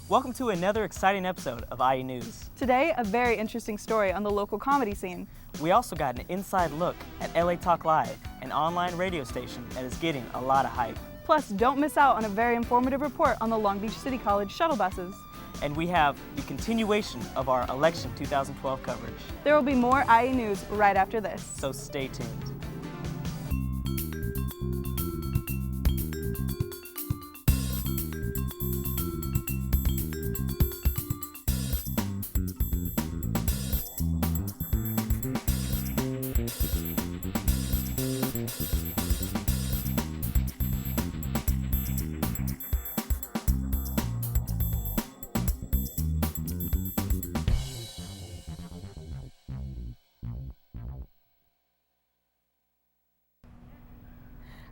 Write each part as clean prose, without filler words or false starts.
Welcome to another exciting episode of IE News. Today, a very interesting story on the local comedy scene. We also got an inside look at LA Talk Live, an online radio station that is getting a lot of hype. Plus, don't miss out on a very informative report on the Long Beach City College shuttle buses. And we have the continuation of our election 2012 coverage. There will be more IE News right after this. So stay tuned.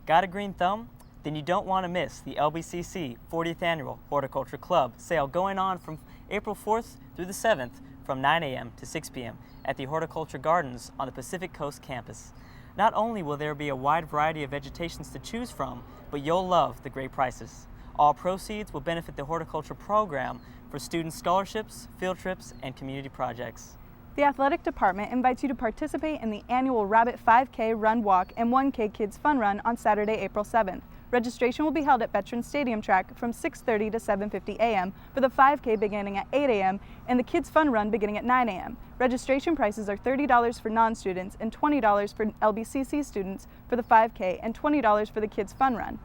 Got a green thumb? Then you don't want to miss the LBCC 40th Annual Horticulture Club sale going on from April 4th through the 7th from 9 a.m. to 6 p.m. at the Horticulture Gardens on the Pacific Coast campus. Not only will there be a wide variety of vegetations to choose from, but you'll love the great prices. All proceeds will benefit the horticulture program for student scholarships, field trips, and community projects. The athletic department invites you to participate in the annual Rabbit 5K Run Walk and 1K Kids Fun Run on Saturday, April 7th. Registration will be held at Veterans Stadium Track from 6:30 to 7:50 a.m. for the 5K beginning at 8 a.m. and the Kids Fun Run beginning at 9 a.m. Registration prices are $30 for non-students and $20 for LBCC students for the 5K and $20 for the Kids Fun Run.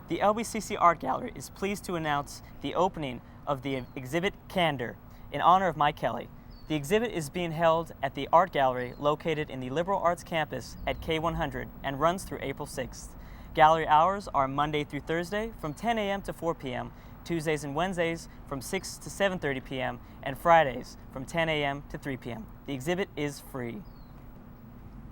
The LBCC Art Gallery is pleased to announce the opening of the exhibit Candor in honor of Mike Kelly. The exhibit is being held at the Art Gallery located in the Liberal Arts campus at K100 and runs through April 6th. Gallery hours are Monday through Thursday from 10 a.m. to 4 p.m., Tuesdays and Wednesdays from 6 to 7:30 p.m., and Fridays from 10 a.m. to 3 p.m. The exhibit is free.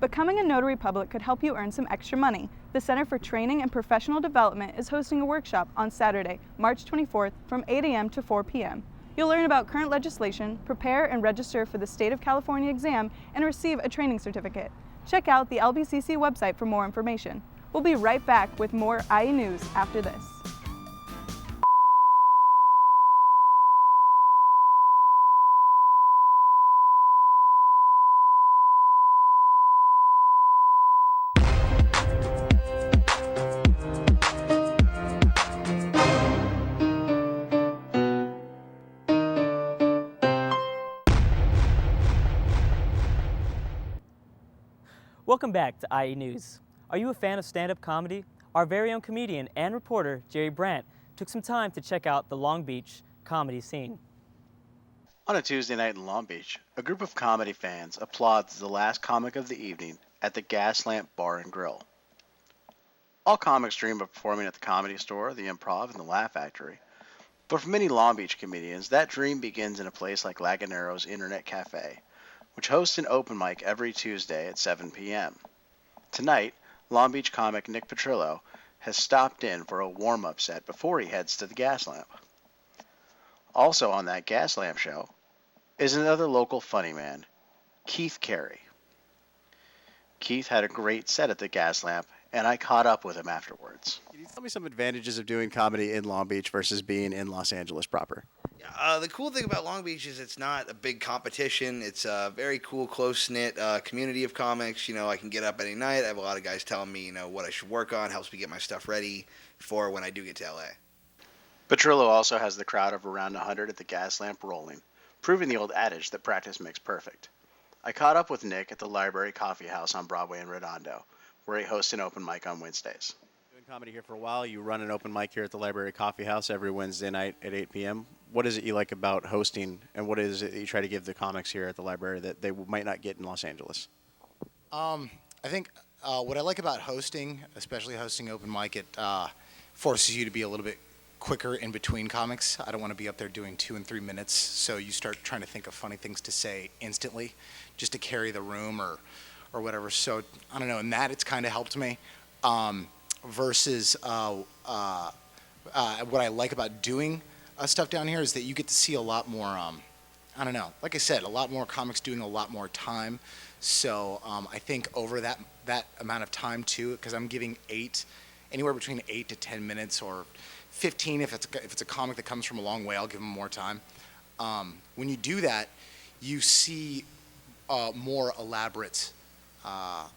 Becoming a notary public could help you earn some extra money. The Center for Training and Professional Development is hosting a workshop on Saturday, March 24th from 8 a.m. to 4 p.m. You'll learn about current legislation, prepare and register for the State of California exam, and receive a training certificate. Check out the LBCC website for more information. We'll be right back with more IE News after this. Welcome back to IE News. Are you a fan of stand-up comedy? Our very own comedian and reporter, Jerry Brandt, took some time to check out the Long Beach comedy scene. On a Tuesday night in Long Beach, a group of comedy fans applauds the last comic of the evening at the Gaslamp Bar and Grill. All comics dream of performing at the Comedy Store, the Improv, and the Laugh Factory. But for many Long Beach comedians, that dream begins in a place like Laganero's Internet Cafe, which hosts an open mic every Tuesday at 7 p.m. Tonight, Long Beach comic Nick Petrillo has stopped in for a warm-up set before he heads to the Gaslamp. Also on that Gaslamp show is another local funny man, Keith Carey. Keith had a great set at the Gaslamp, and I caught up with him afterwards. Can you tell me some advantages of doing comedy in Long Beach versus being in Los Angeles proper? The cool thing about Long Beach is it's not a big competition. It's a very cool, close-knit community of comics. You know, I can get up any night. I have a lot of guys telling me, what I should work on, helps me get my stuff ready for when I do get to L.A. Petrillo also has the crowd of around 100 at the Gaslamp rolling, proving the old adage that practice makes perfect. I caught up with Nick at the Library Coffee House on Broadway in Redondo, where he hosts an open mic on Wednesdays. Doing comedy here for a while. You run an open mic here at the Library Coffee House every Wednesday night at 8 p.m. What is it you like about hosting, and what is it that you try to give the comics here at the library that they might not get in Los Angeles? I think what I like about hosting, especially hosting open mic, it forces you to be a little bit quicker in between comics. I don't want to be up there doing 2 and 3 minutes, so you start trying to think of funny things to say instantly just to carry the room or whatever. So, I don't know, in that it's kind of helped me. Versus what I like about doing stuff down here is that you get to see a lot more, I don't know, like I said, a lot more comics doing a lot more time. So I think over that amount of time too, because I'm giving anywhere between 8 to 10 minutes or 15 if it's a comic that comes from a long way. I'll give them more time. When you do that, you see more elaborate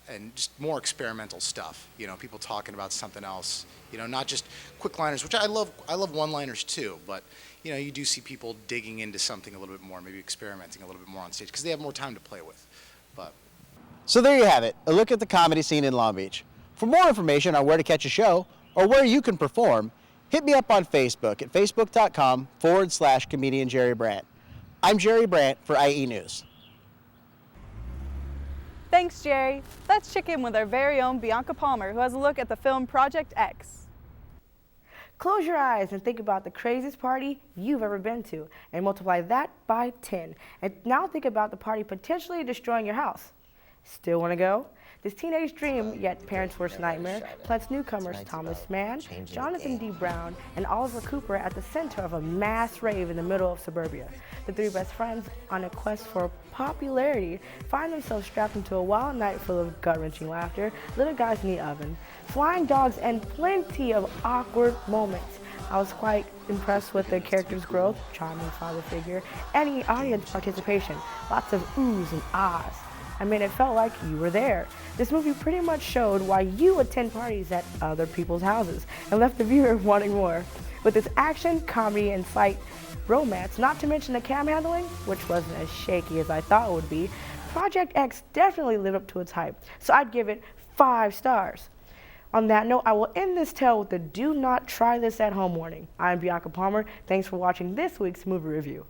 and just more experimental stuff. You know, people talking about something else. You know, not just quick liners, which I love. I love one-liners too, but you know, you do see people digging into something a little bit more, maybe experimenting a little bit more on stage because they have more time to play with. But So there you have it, a look at the comedy scene in Long Beach. For more information on where to catch a show or where you can perform, hit me up on Facebook at facebook.com/comedian Jerry Brandt. I'm Jerry Brandt for IE News. Thanks, Jerry. Let's check in with our very own Bianca Palmer, who has a look at the film Project X. Close your eyes and think about the craziest party you've ever been to and multiply that by 10. And now think about the party potentially destroying your house. Still want to go? This teenage dream, yet parents' worst nightmare, plants newcomers Thomas Mann, Jonathan D. Brown, and Oliver Cooper at the center of a mass rave in the middle of suburbia. The three best friends, on a quest for popularity, find themselves strapped into a wild night full of gut-wrenching laughter, little guys in the oven, flying dogs, and plenty of awkward moments. I was quite impressed with the character's growth, charming father figure, and the audience participation. Lots of oohs and ahs. I mean, it felt like you were there. This movie pretty much showed why you attend parties at other people's houses and left the viewer wanting more. With its action, comedy, and slight romance, not to mention the cam handling, which wasn't as shaky as I thought it would be, Project X definitely lived up to its hype, so I'd give it 5 stars. On that note, I will end this tale with the do not try this at home warning. I'm Bianca Palmer. Thanks for watching this week's movie review.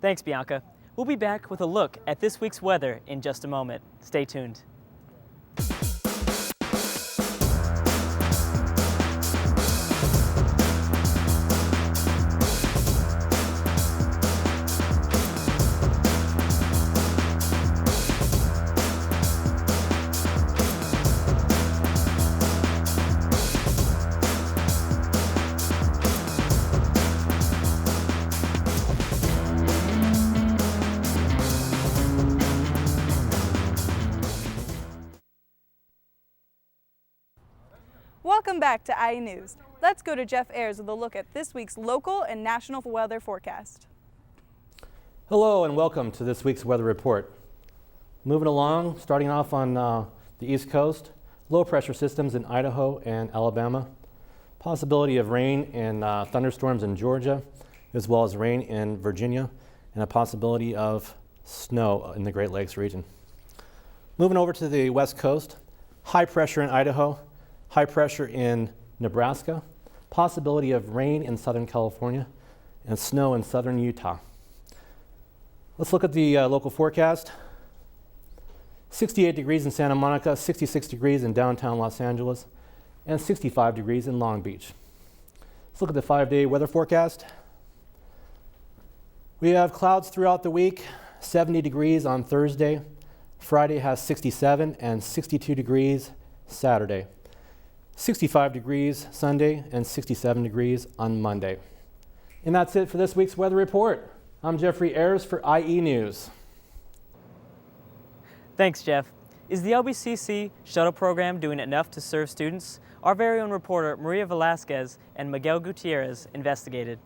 Thanks, Bianca. We'll be back with a look at this week's weather in just a moment. Stay tuned. Welcome back to IE News. Let's go to Jeff Ayers with a look at this week's local and national weather forecast. Hello and welcome to this week's weather report. Moving along, starting off on the East Coast, low pressure systems in Idaho and Alabama, possibility of rain and thunderstorms in Georgia, as well as rain in Virginia, and a possibility of snow in the Great Lakes region. Moving over to the West Coast, high pressure in Idaho, high pressure in Nebraska, possibility of rain in Southern California, and snow in southern Utah. Let's look at the local forecast. 68 degrees in Santa Monica, 66 degrees in downtown Los Angeles, and 65 degrees in Long Beach. Let's look at the 5-day weather forecast. We have clouds throughout the week, 70 degrees on Thursday. Friday has 67 and 62 degrees Saturday. 65 degrees Sunday and 67 degrees on Monday. And that's it for this week's weather report. I'm Jeffrey Ayers for IE News. Thanks, Jeff. Is the LBCC shuttle program doing enough to serve students? Our very own reporter Maria Velasquez and Miguel Gutierrez investigated.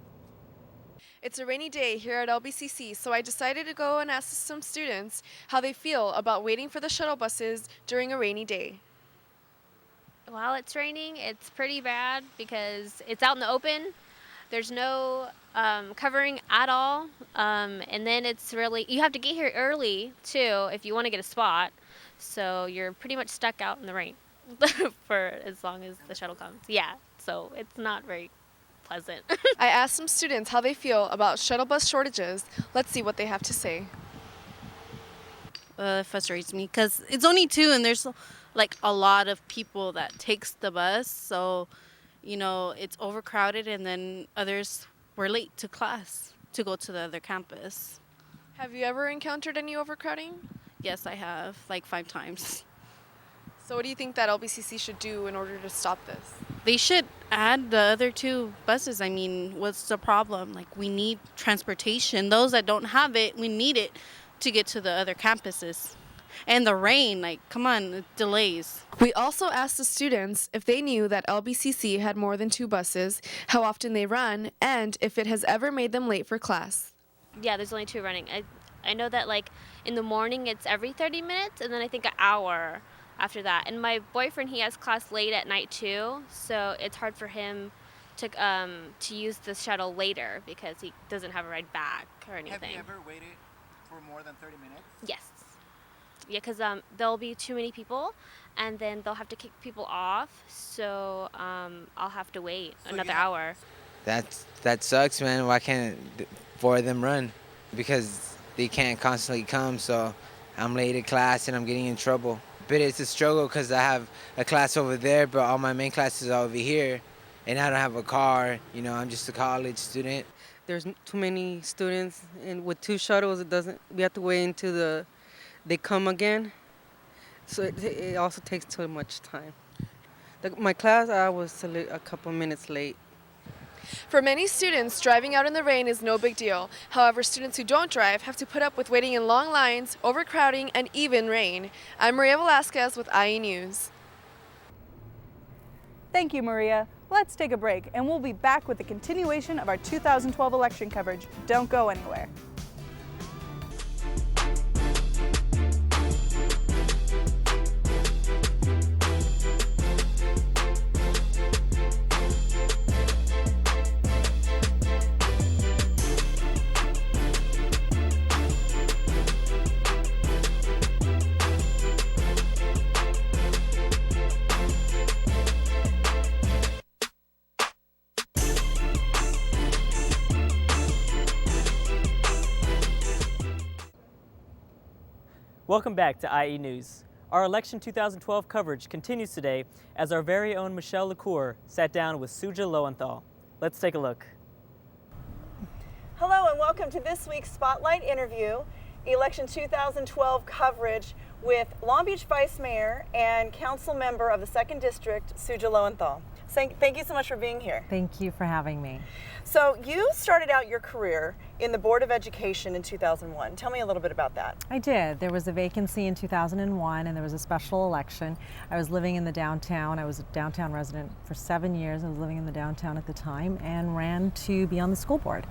It's a rainy day here at LBCC, so I decided to go and ask some students how they feel about waiting for the shuttle buses during a rainy day. While it's raining, it's pretty bad because it's out in the open. There's no covering at all. And then it's really, you have to get here early too if you want to get a spot. So you're pretty much stuck out in the rain for as long as the shuttle comes. Yeah, so it's not very pleasant. I asked some students how they feel about shuttle bus shortages. Let's see what they have to say. It frustrates me because it's only 2 and there's like a lot of people that takes the bus, so you know it's overcrowded, and then others were late to class to go to the other campus. Have you ever encountered any overcrowding? Yes, I have, like 5 times. So what do you think that LBCC should do in order to stop this? They should add the other 2 buses. I mean, what's the problem? Like, we need transportation. Those that don't have it, we need it to get to the other campuses. And the rain, like, come on, it delays. We also asked the students if they knew that LBCC had more than 2 buses, how often they run, and if it has ever made them late for class. Yeah, there's only 2 running. I know that, like, in the morning it's every 30 minutes, and then I think an hour after that. And my boyfriend, he has class late at night too, so it's hard for him to use the shuttle later because he doesn't have a ride back or anything. Have you ever waited for more than 30 minutes? Yes. Yeah, because there'll be too many people, and then they'll have to kick people off, so I'll have to wait another hour. That sucks, man. Why can't 4 of them run? Because they can't constantly come, so I'm late at class and I'm getting in trouble. But it's a struggle because I have a class over there, but all my main classes are over here, and I don't have a car. You know, I'm just a college student. There's too many students, and with 2 shuttles, we have to wait until they come again. So it also takes too much time. My class, I was a couple minutes late. For many students, driving out in the rain is no big deal. However, students who don't drive have to put up with waiting in long lines, overcrowding, and even rain. I'm Maria Velasquez with IE News. Thank you, Maria. Let's take a break, and we'll be back with the continuation of our 2012 election coverage. Don't go anywhere. Welcome back to IE News. Our election 2012 coverage continues today as our very own Michelle LaCour sat down with Suja Lowenthal. Let's take a look. Hello and welcome to this week's Spotlight interview, election 2012 coverage with Long Beach Vice Mayor and Council Member of the 2nd District, Suja Lowenthal. Thank you so much for being here. Thank you for having me. So you started out your career in the Board of Education in 2001. Tell me a little bit about that. I did. There was a vacancy in 2001 and there was a special election. I was living in the downtown. I was a downtown resident for 7 years. I was living in the downtown at the time and ran to be on the school board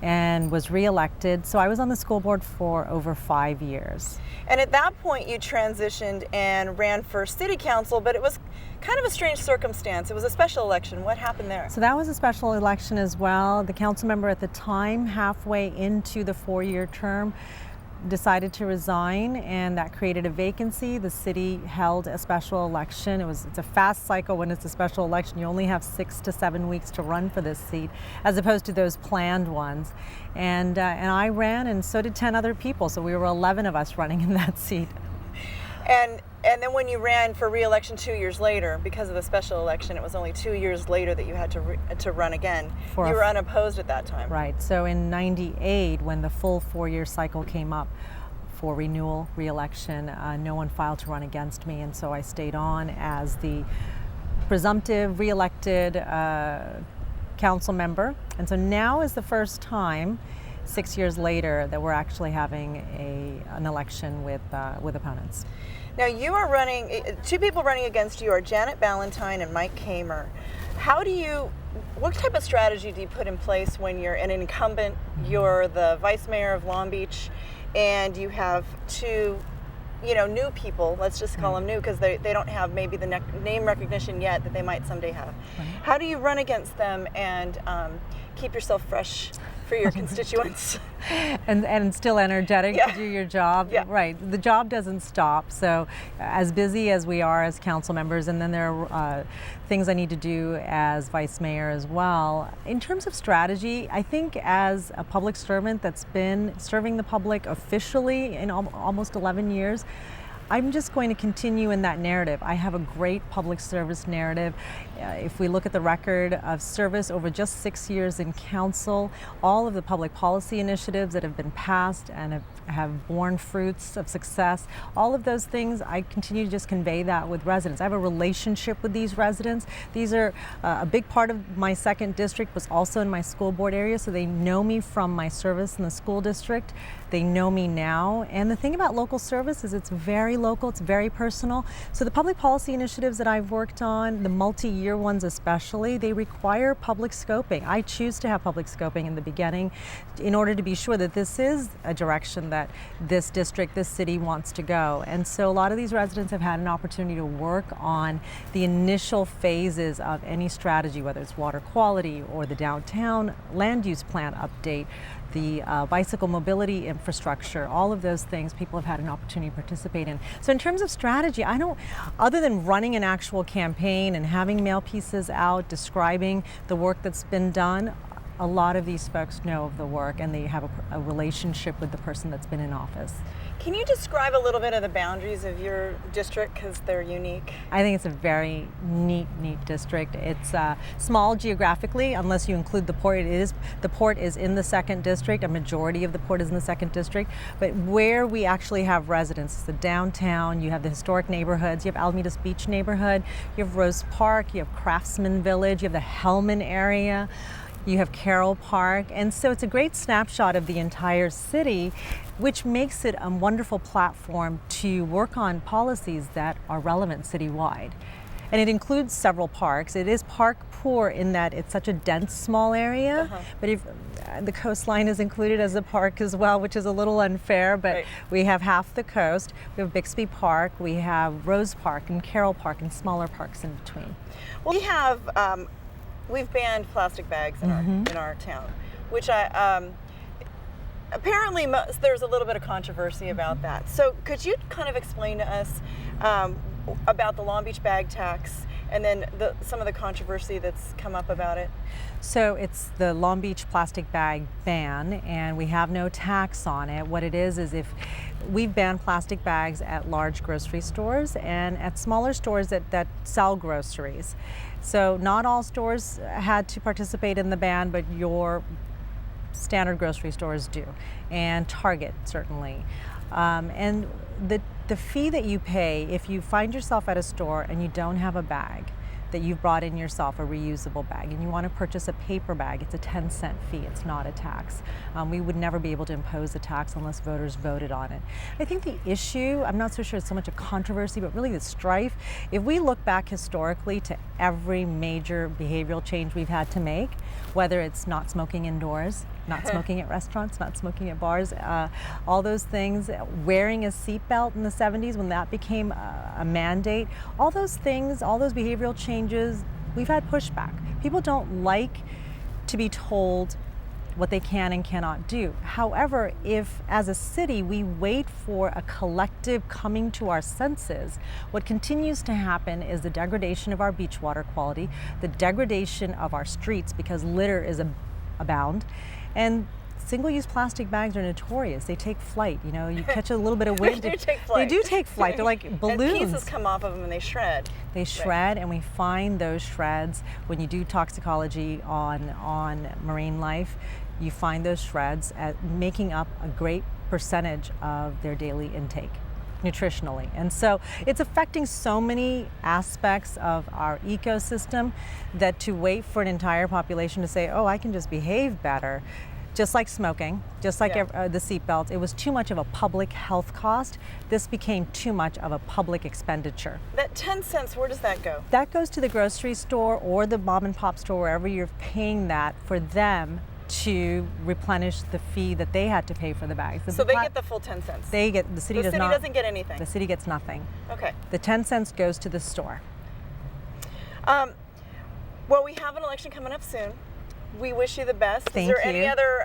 and was reelected. So I was on the school board for over 5 years. And at that point you transitioned and ran for city council, but it was kind of a strange circumstance. It was a special election. What happened there? So that was a special election as well. The council member at the time, halfway into the 4-year term, decided to resign, and that created a vacancy. The city held a special election. It's a fast cycle when it's a special election. You only have 6 to 7 weeks to run for this seat, as opposed to those planned ones. And I ran, and so did 10 other people. So we were 11 of us running in that seat. And then when you ran for re-election 2 years later, because of the special election, it was only 2 years later that you had to run again. You were unopposed at that time. Right. So in '98, when the full 4-year cycle came up for renewal, re-election, no one filed to run against me, and so I stayed on as the presumptive re-elected council member. And so now is the first time, 6 years later, that we're actually having an election with opponents. Now you are running, 2 people running against you are Janet Ballantyne and Mike Kamer. What type of strategy do you put in place when you're an incumbent, you're the vice mayor of Long Beach, and you have 2, new people, let's just call them new because they don't have maybe the name recognition yet that they might someday have. Right. How do you run against them and keep yourself fresh for your constituents? and still energetic to do your job. Yeah. Right. The job doesn't stop. So as busy as we are as council members, and then there are things I need to do as vice mayor as well. In terms of strategy, I think as a public servant that's been serving the public officially in almost 11 years, I'm just going to continue in that narrative. I have a great public service narrative. If we look at the record of service over just 6 years in council, all of the public policy initiatives that have been passed and have borne fruits of success, all of those things, I continue to just convey that with residents. I have a relationship with these residents. These are a big part of my second district was also in my school board area, so they know me from my service in the school district. They know me now. And the thing about local service is it's very local, it's very personal. So the public policy initiatives that I've worked on, the multi-year ones especially, they require public scoping. I choose to have public scoping in the beginning in order to be sure that this is a direction that this district, this city wants to go. And so a lot of these residents have had an opportunity to work on the initial phases of any strategy, whether it's water quality or the downtown land use plan update, the bicycle mobility infrastructure, all of those things people have had an opportunity to participate in. So in terms of strategy, I don't, other than running an actual campaign and having mail pieces out describing the work that's been done, a lot of these folks know of the work and they have a relationship with the person that's been in office. Can you describe a little bit of the boundaries of your district, because they're unique? I think it's a very neat district. It's small geographically, unless you include the port. The port is in the second district. A majority of the port is in the second district. But where we actually have residents, it's the downtown, you have the historic neighborhoods, you have Alamitos Beach neighborhood, you have Rose Park, you have Craftsman Village, you have the Hellman area, you have Carroll Park, and so it's a great snapshot of the entire city, which makes it a wonderful platform to work on policies that are relevant citywide. And it includes several parks. It is park poor in that it's such a dense, small area, but if the coastline is included as a park as well, which is a little unfair, but we have half the coast. We have Bixby Park, we have Rose Park and Carroll Park and smaller parks in between. Well, we have we've banned plastic bags in our town, which apparently there's a little bit of controversy about that. So could you kind of explain to us about the Long Beach bag tax and then some of the controversy that's come up about it? So it's the Long Beach plastic bag ban, and we have no tax on it. What it is if we've banned plastic bags at large grocery stores and at smaller stores that sell groceries. So not all stores had to participate in the ban, but your standard grocery stores do, and Target certainly. And the fee that you pay if you find yourself at a store and you don't have a bag that you've brought in yourself, a reusable bag, and you want to purchase a paper bag, it's a 10-cent fee. It's not a tax. We would never be able to impose a tax unless voters voted on it. I think the issue, I'm not so sure it's so much a controversy, but really the strife, if we look back historically to every major behavioral change we've had to make, whether it's not smoking indoors, not smoking at restaurants, not smoking at bars, all those things, wearing a seatbelt in the 70s when that became a mandate, all those things, all those behavioral changes, we've had pushback. People don't like to be told what they can and cannot do. However, if as a city we wait for a collective coming to our senses, what continues to happen is the degradation of our beach water quality, the degradation of our streets because litter is abound, and single-use plastic bags are notorious. They take flight. You know, you catch a little bit of wind. They do take flight. They do take flight. They're like balloons. And pieces come off of them and they shred. They shred, and we find those shreds when you do toxicology on marine life. You find those shreds at making up a great percentage of their daily intake nutritionally. And so it's affecting so many aspects of our ecosystem that to wait for an entire population to say, oh, I can just behave better, just like smoking, just like the seatbelt, it was too much of a public health cost. This became too much of a public expenditure. That 10 cents, where does that go? That goes to the grocery store or the mom and pop store, wherever you're paying that for them to replenish the fee that they had to pay for the bags. So they get the full 10 cents? They get, the city doesn't get anything? The city gets nothing. Okay. The 10 cents goes to the store. Well, we have an election coming up soon. we wish you the best. Thank Is there any you. other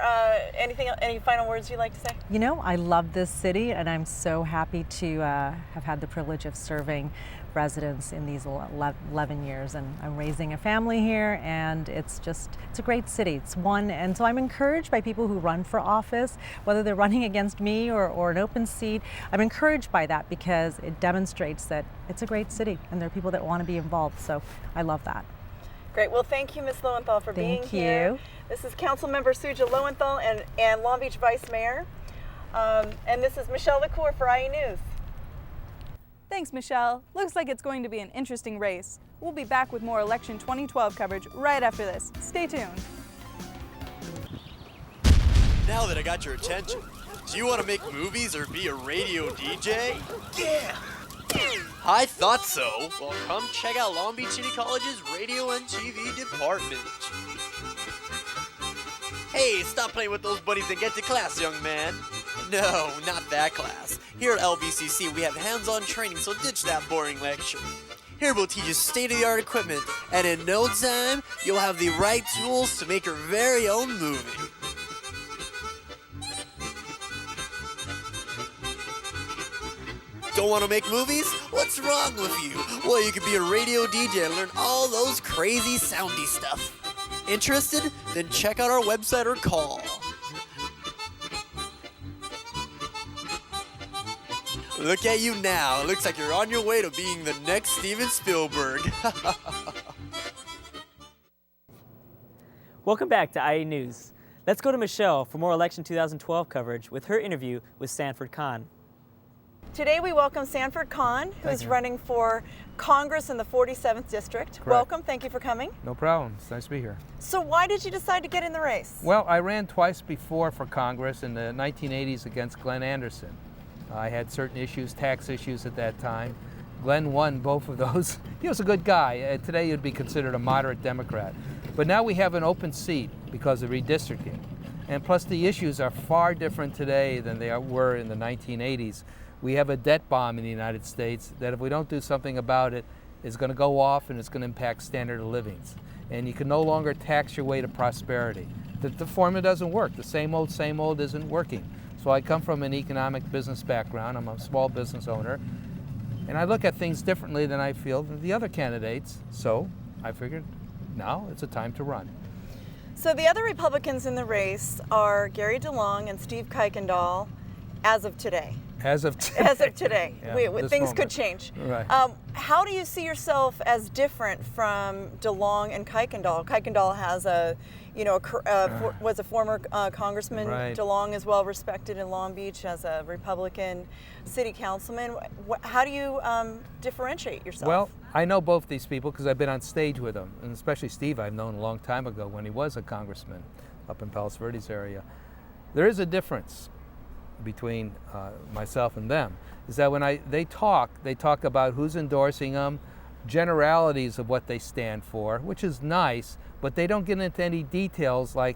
any final words you'd like to say? You know, I love this city, and I'm so happy to have had the privilege of serving residents in these 11 years, and I'm raising a family here, and it's a great city. It's one, and so I'm encouraged by people who run for office, whether they're running against me or an open seat. I'm encouraged by that because it demonstrates that it's a great city, and there are people that want to be involved, so I love that. Great. Well, thank you, Ms. Lowenthal, for being here. Thank you. This is Councilmember Suja Lowenthal and Long Beach Vice Mayor. And this is Michelle LaCour for IE News. Thanks, Michelle. Looks like it's going to be an interesting race. We'll be back with more election 2012 coverage right after this. Stay tuned. Now that I got your attention, do you want to make movies or be a radio DJ? Yeah! I thought so. Well, come check out Long Beach City College's radio and TV department. Hey, stop playing with those buddies and get to class, young man. No, not that class. Here at LBCC, we have hands-on training, so ditch that boring lecture. Here we'll teach you state-of-the-art equipment, and in no time, you'll have the right tools to make your very own movie. Don't want to make movies? What's wrong with you? Well, you could be a radio DJ and learn all those crazy soundy stuff. Interested? Then check out our website or call. Look at you now. It looks like you're on your way to being the next Steven Spielberg. Welcome back to IE News. Let's go to Michelle for more election 2012 coverage with her interview with Sanford Kahn. Today we welcome Sanford Kahn, who is running for Congress in the 47th District. Correct. Welcome, thank you for coming. No problem. It's nice to be here. So why did you decide to get in the race? Well, I ran twice before for Congress in the 1980s against Glenn Anderson. I had certain issues, tax issues at that time. Glenn won both of those. He was a good guy. Today he'd be considered a moderate Democrat. But now we have an open seat because of redistricting. And plus the issues are far different today than they were in the 1980s. We have a debt bomb in the United States that if we don't do something about it, is going to go off and it's going to impact standard of livings. And you can no longer tax your way to prosperity. The formula doesn't work. The same old isn't working. So I come from an economic business background. I'm a small business owner. And I look at things differently than I feel than the other candidates. So I figured now it's a time to run. So the other Republicans in the race are Gary DeLong and Steve Kuykendall as of today. As of today. As of today. Yeah, things moment. could change. Right. How do you see yourself as different from DeLong and Kuykendall? Kuykendall has was a former congressman. Right. DeLong is well respected in Long Beach as a Republican city councilman. How do you differentiate yourself? Well, I know both these people because I've been on stage with them, and especially Steve I've known a long time ago when he was a congressman up in Palos Verdes area. There is a difference between myself and them, is that when they talk about who's endorsing them, generalities of what they stand for, which is nice, but they don't get into any details like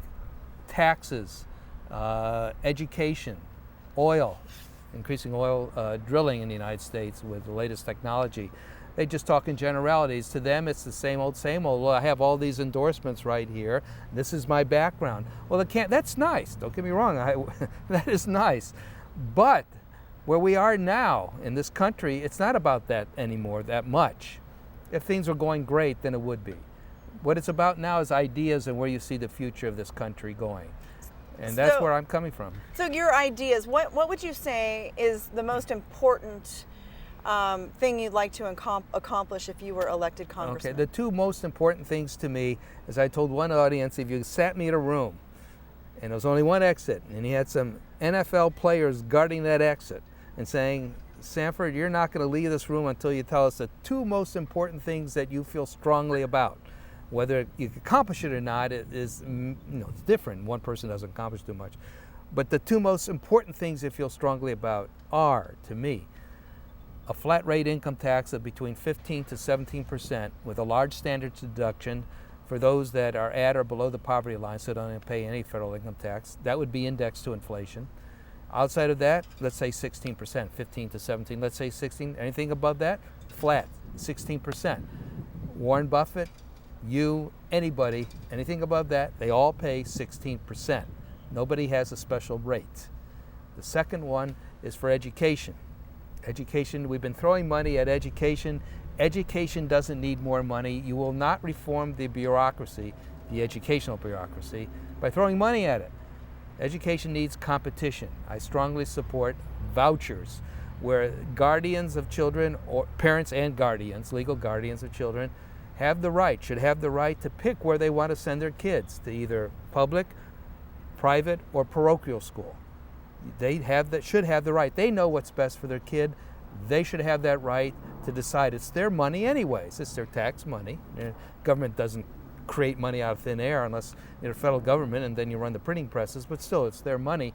taxes, education, oil, increasing oil drilling in the United States with the latest technology. They just talk in generalities. To them, it's the same old, same old. Well, I have all these endorsements right here. This is my background. Well, that's nice. Don't get me wrong. That is nice. But where we are now in this country, it's not about that anymore that much. If things were going great, then it would be. What it's about now is ideas and where you see the future of this country going. And that's where I'm coming from. So your ideas, what would you say is the most important thing you'd like to accomplish if you were elected congressman? Okay, the two most important things to me, as I told one audience, if you sat me in a room and there was only one exit and he had some NFL players guarding that exit and saying, Sanford, you're not going to leave this room until you tell us the two most important things that you feel strongly about. Whether you accomplish it or not, it's different. One person doesn't accomplish too much. But the two most important things you feel strongly about are, to me, a flat rate income tax of between 15 to 17% with a large standard deduction for those that are at or below the poverty line, so don't pay any federal income tax. That would be indexed to inflation. Outside of that, let's say 16%, 15 to 17, let's say 16, anything above that, flat, 16%. Warren Buffett, You, anybody, anything above that, they all pay 16%. Nobody has a special rate. The second one is for education. Education, we've been throwing money at education. Education doesn't need more money. You will not reform the bureaucracy, the educational bureaucracy, by throwing money at it. Education needs competition. I strongly support vouchers, where guardians of children, or parents and guardians, legal guardians of children, should have the right to pick where they want to send their kids, to either public, private, or parochial school. They should have the right. They know what's best for their kid. They should have that right to decide. It's their money anyways. It's their tax money. Government doesn't create money out of thin air unless you're federal government and then you run the printing presses, but still, it's their money.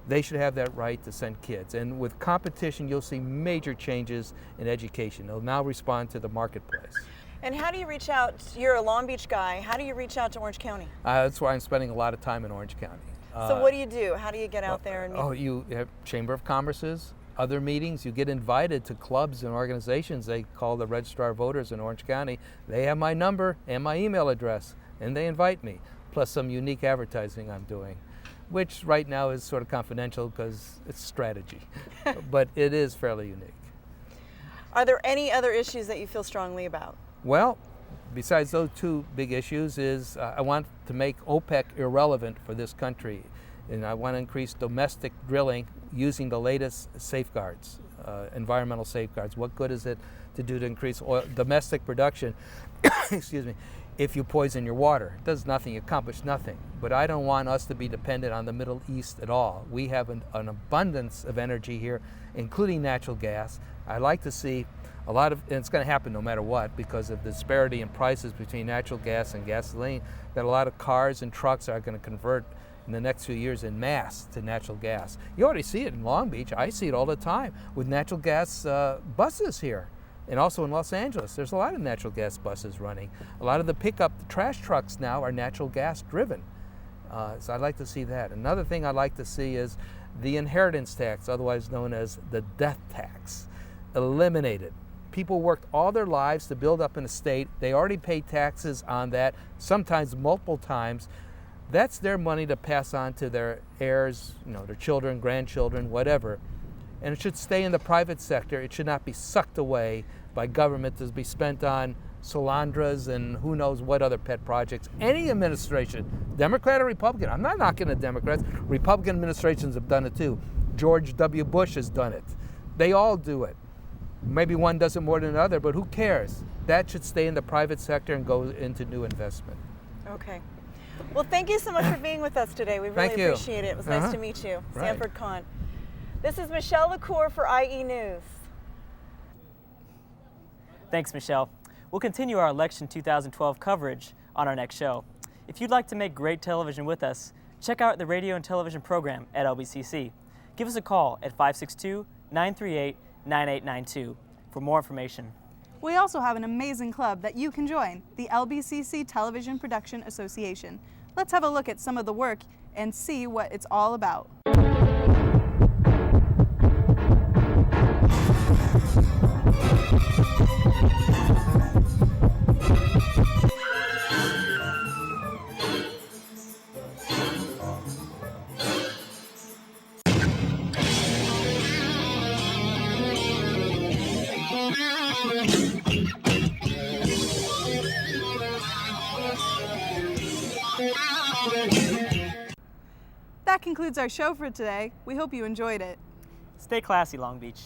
They should have that right to send kids. And with competition, you'll see major changes in education. They'll now respond to the marketplace. And how do you reach out? You're a Long Beach guy. How do you reach out to Orange County? That's why I'm spending a lot of time in Orange County. So what do you do? How do you get out there and meet? You have Chamber of Commerce's, other meetings. You get invited to clubs and organizations. They call the Registrar of Voters in Orange County. They have my number and my email address, and they invite me, plus some unique advertising I'm doing, which right now is sort of confidential because it's strategy, but it is fairly unique. Are there any other issues that you feel strongly about? Well, besides those two big issues is I want to make OPEC irrelevant for this country, and I want to increase domestic drilling using the latest safeguards, environmental safeguards. What good is it to do to increase domestic production, excuse me, if you poison your water? It does nothing, accomplish nothing. But I don't want us to be dependent on the Middle East at all. We have an abundance of energy here, including natural gas. I like to see a lot of, and it's going to happen no matter what because of the disparity in prices between natural gas and gasoline, that a lot of cars and trucks are going to convert in the next few years in mass to natural gas. You already see it in Long Beach. I see it all the time with natural gas buses here. And also in Los Angeles, there's a lot of natural gas buses running. A lot of the pickup trash trucks now are natural gas driven. So I'd like to see that. Another thing I'd like to see is the inheritance tax, otherwise known as the death tax, eliminated. People worked all their lives to build up an estate. They already pay taxes on that, sometimes multiple times. That's their money to pass on to their heirs, their children, grandchildren, whatever. And it should stay in the private sector. It should not be sucked away by government to be spent on Solandras and who knows what other pet projects. Any administration, Democrat or Republican, I'm not knocking the Democrats. Republican administrations have done it too. George W. Bush has done it. They all do it. Maybe one does it more than another, but who cares? That should stay in the private sector and go into new investment. Okay. Well, thank you so much for being with us today. We really appreciate it. It was nice to meet you. Sanford Kahn. This is Michelle LaCour for IE News. Thanks, Michelle. We'll continue our election 2012 coverage on our next show. If you'd like to make great television with us, check out the radio and television program at LBCC. Give us a call at 562-938-9892 for more information. We also have an amazing club that you can join, the LBCC Television Production Association. Let's have a look at some of the work and see what it's all about. That concludes our show for today. We hope you enjoyed it. Stay classy, Long Beach.